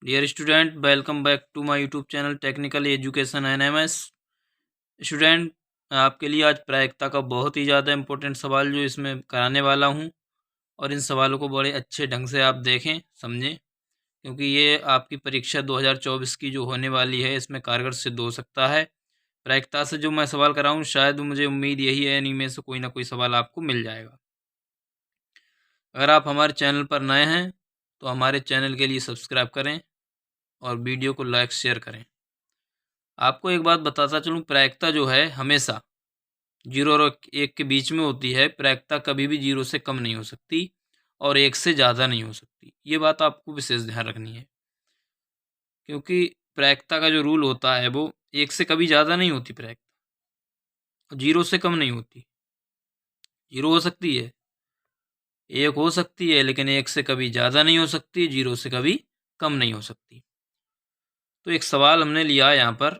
Dear student, welcome back to my YouTube channel technical education NMS. Student, आपके लिए आज प्रायिकता का बहुत ही ज़्यादा इम्पोर्टेंट सवाल जो इसमें कराने वाला हूं, और इन सवालों को बड़े अच्छे ढंग से आप देखें, समझें, क्योंकि ये आपकी परीक्षा 2024 की जो होने वाली है इसमें कारगर सिद्ध हो सकता है। प्रायिकता से जो मैं सवाल कराऊँ, शायद मुझे उम्मीद यही है, इन्हीं में से कोई ना कोई सवाल आपको मिल जाएगा। अगर आप हमारे चैनल पर नए हैं तो हमारे चैनल के लिए सब्सक्राइब करें और वीडियो को लाइक शेयर करें। आपको एक बात बताता चलूँ, प्रायिकता जो है हमेशा 0 और 1 के बीच में होती है। प्रायिकता कभी भी 0 से कम नहीं हो सकती और 1 से ज़्यादा नहीं हो सकती। ये बात आपको विशेष ध्यान रखनी है, क्योंकि प्रायिकता का जो रूल होता है वो 1 से कभी ज़्यादा नहीं होती प्रायिकता, और 0 से कम नहीं होती। 0 हो सकती है, 1 हो सकती है, लेकिन 1 से कभी ज़्यादा नहीं हो सकती, 0 से कभी कम नहीं हो सकती। तो एक सवाल हमने लिया यहाँ पर।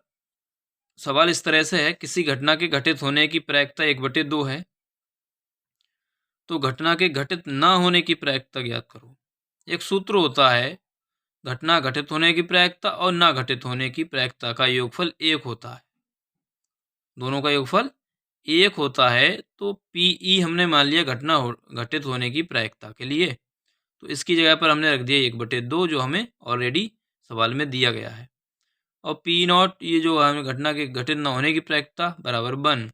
सवाल इस तरह से है, किसी घटना के घटित होने की प्रायिकता 1/2 है, तो घटना के घटित न होने की प्रायिकता ज्ञात करो। एक सूत्र होता है, घटना घटित होने की प्रायिकता और ना घटित होने की प्रायिकता का योगफल 1 होता है। दोनों का योगफल 1 होता है, तो पीई हमने मान लिया घटना घटित होने की प्रायिकता के लिए, तो इसकी जगह पर हमने रख दिया 1/2, जो हमें ऑलरेडी सवाल में दिया गया है। और पी नॉट, ये जो हमें घटना के घटित न होने की प्रायिकता बराबर 1।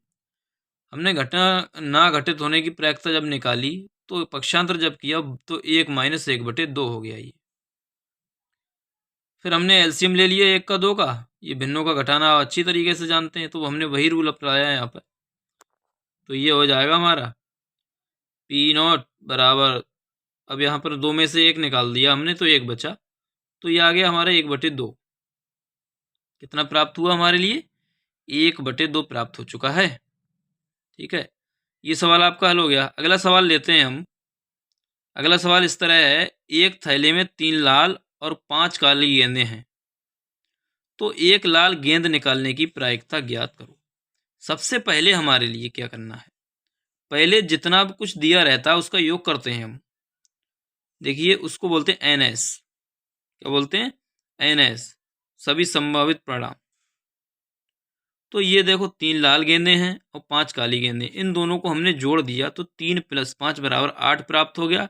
हमने घटना ना घटित होने की प्रायिकता जब निकाली तो पक्षांतर जब किया तो 1 - 1/2 हो गया ये। फिर हमने एलसीएम ले लिया 1 का 2 का। ये भिन्नों का घटाना अच्छी तरीके से जानते हैं, तो हमने वही रूल अपनाया है यहाँ पर। तो ये हो जाएगा हमारा पी नॉट बराबर, अब यहाँ पर 2 में से 1 निकाल दिया हमने तो 1 बचा, तो ये आ गया हमारा 1/2। कितना प्राप्त हुआ हमारे लिए? 1/2 प्राप्त हो चुका है। ठीक है, ये सवाल आपका हल हो गया। अगला सवाल लेते हैं हम। अगला सवाल इस तरह है, एक थैले में 3 लाल और 5 काली गेंदें हैं, तो एक लाल गेंद निकालने की प्रायिकता ज्ञात करो। सबसे पहले हमारे लिए क्या करना है, पहले जितना भी कुछ दिया रहता है उसका योग करते हैं हम। देखिए, उसको बोलते हैं एनएस। क्या बोलते हैं? एनएस, सभी संभावित परिणाम। तो ये देखो, 3 लाल गेंदें हैं और 5 काली गेंदें, इन दोनों को हमने जोड़ दिया तो 3 + 5 = 8 प्राप्त हो गया।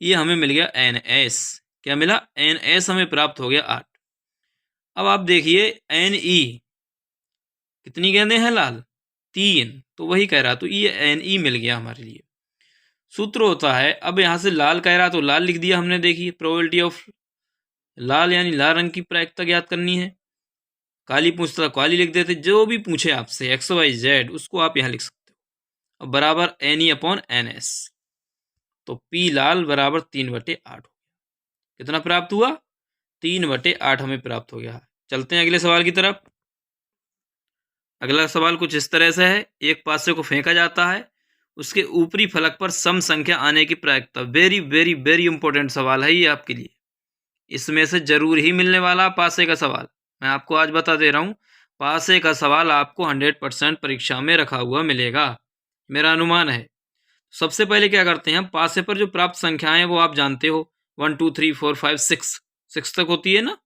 ये हमें मिल गया एनएस। क्या मिला? एनएस हमें प्राप्त हो गया 8। अब आप देखिए, एनई कितनी गेंदें हैं लाल? 3, तो वही कह रहा, तो ये एनई मिल गया हमारे लिए। सूत्र होता है, अब यहाँ से लाल कह रहा तो लाल लिख दिया हमने। देखिए, प्रोबेबिलिटी ऑफ लाल यानी लाल रंग की प्रायिकता ज्ञात करनी है। काली पूछता तो काली लिख देते, जो भी पूछे आपसे XYZ उसको आप यहाँ लिख सकते हो। अब बराबर NE/NS, तो P लाल बराबर 3/8 हो गया। कितना प्राप्त हुआ? 3/8 हमें प्राप्त हो गया। चलते हैं अगले सवाल की तरफ। अगला सवाल कुछ इस तरह से है, एक पासे को फेंका जाता है, उसके ऊपरी फलक पर सम संख्या आने की प्रायिकता। वेरी वेरी वेरी इंपॉर्टेंट सवाल है ये आपके लिए, इसमें से जरूर ही मिलने वाला पासे का सवाल। मैं आपको आज बता दे रहा हूँ, पासे का सवाल आपको 100% परीक्षा में रखा हुआ मिलेगा, मेरा अनुमान है। सबसे पहले क्या करते हैं हम, पासे पर जो प्राप्त संख्याएं वो आप जानते हो, 1 2 3 4 5 6 तक होती है ना।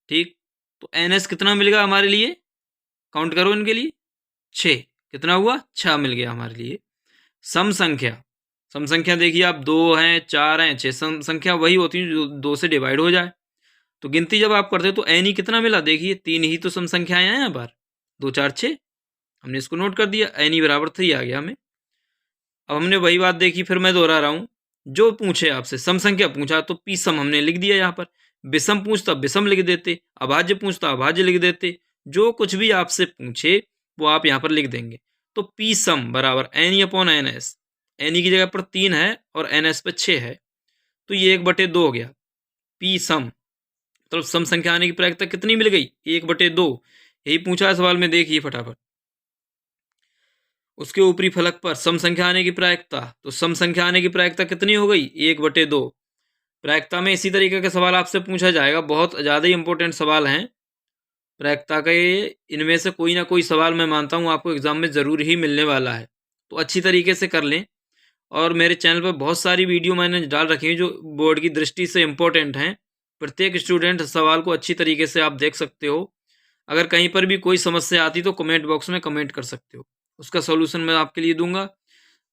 ठीक, तो एनएस कितना मिलेगा हमारे लिए? काउंट करो इनके लिए। 6। कितना हुआ? 6 मिल गया हमारे लिए। सम संख्या, सम संख्या देखिए आप, 2 हैं, 4 हैं, 6। सम संख्या वही होती है जो 2 से डिवाइड हो जाए। तो गिनती जब आप करते हो तो एन ही कितना मिला? देखिए, 3 ही तो सम संख्याएं हैं यहाँ पर, 2 4 6। हमने इसको नोट कर दिया, एन ही बराबर 3 आ गया हमें। अब हमने वही बात देखी, फिर मैं दोहरा रहा हूँ। जो पूछे आपसे, सम संख्या पूछा तो पी सम हमने लिख दिया यहाँ पर, विषम पूछता विषम लिख देते, अभाज्य पूछता अभाज्य लिख देते। जो कुछ भी आपसे पूछे वो आप यहाँ पर लिख देंगे। तो पी सम बराबर NE/NS। NE की जगह पर 3 है और NS पे 6 है, तो ये 1/2 हो गया। पी सम मतलब सम संख्या आने की प्रायिकता कितनी मिल गई? 1/2। यही पूछा है सवाल में, देखिए फटाफट। उसके ऊपरी फलक पर सम संख्या आने की प्रायिकता, तो सम संख्या आने की प्रायिकता कितनी हो गई? 1/2। प्रायिकता में इसी तरीके का सवाल आपसे पूछा जाएगा, बहुत ज़्यादा ही इंपॉर्टेंट सवाल हैं प्रायिकता के। इनमें से कोई ना कोई सवाल मैं मानता हूँ आपको एग्जाम में ज़रूर ही मिलने वाला है, तो अच्छी तरीके से कर लें। और मेरे चैनल पर बहुत सारी वीडियो मैंने डाल रखी हैं जो बोर्ड की दृष्टि से इम्पोर्टेंट हैं, प्रत्येक स्टूडेंट सवाल को अच्छी तरीके से आप देख सकते हो। अगर कहीं पर भी कोई समस्या आती तो कमेंट बॉक्स में कमेंट कर सकते हो, उसका सॉल्यूशन मैं आपके लिए दूंगा।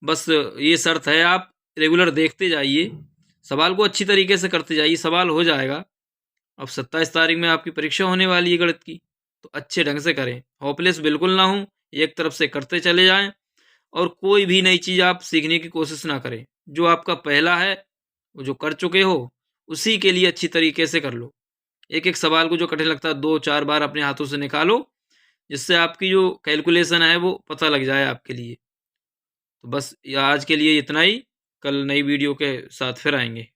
बस ये शर्त है, आप रेगुलर देखते जाइए, सवाल को अच्छी तरीके से करते जाइए, सवाल हो जाएगा। अब 27 तारीख में आपकी परीक्षा होने वाली है गणित की, तो अच्छे ढंग से करें, होपलेस बिल्कुल ना हो, एक तरफ से करते चले जाएं और कोई भी नई चीज़ आप सीखने की कोशिश ना करें। जो आपका पहला है, वो जो कर चुके हो, उसी के लिए अच्छी तरीके से कर लो। एक एक सवाल को जो कठिन लगता है 2-4 बार अपने हाथों से निकालो, जिससे आपकी जो कैलकुलेशन है वो पता लग जाए आपके लिए। तो बस आज के लिए इतना ही, कल नई वीडियो के साथ फिर आएंगे।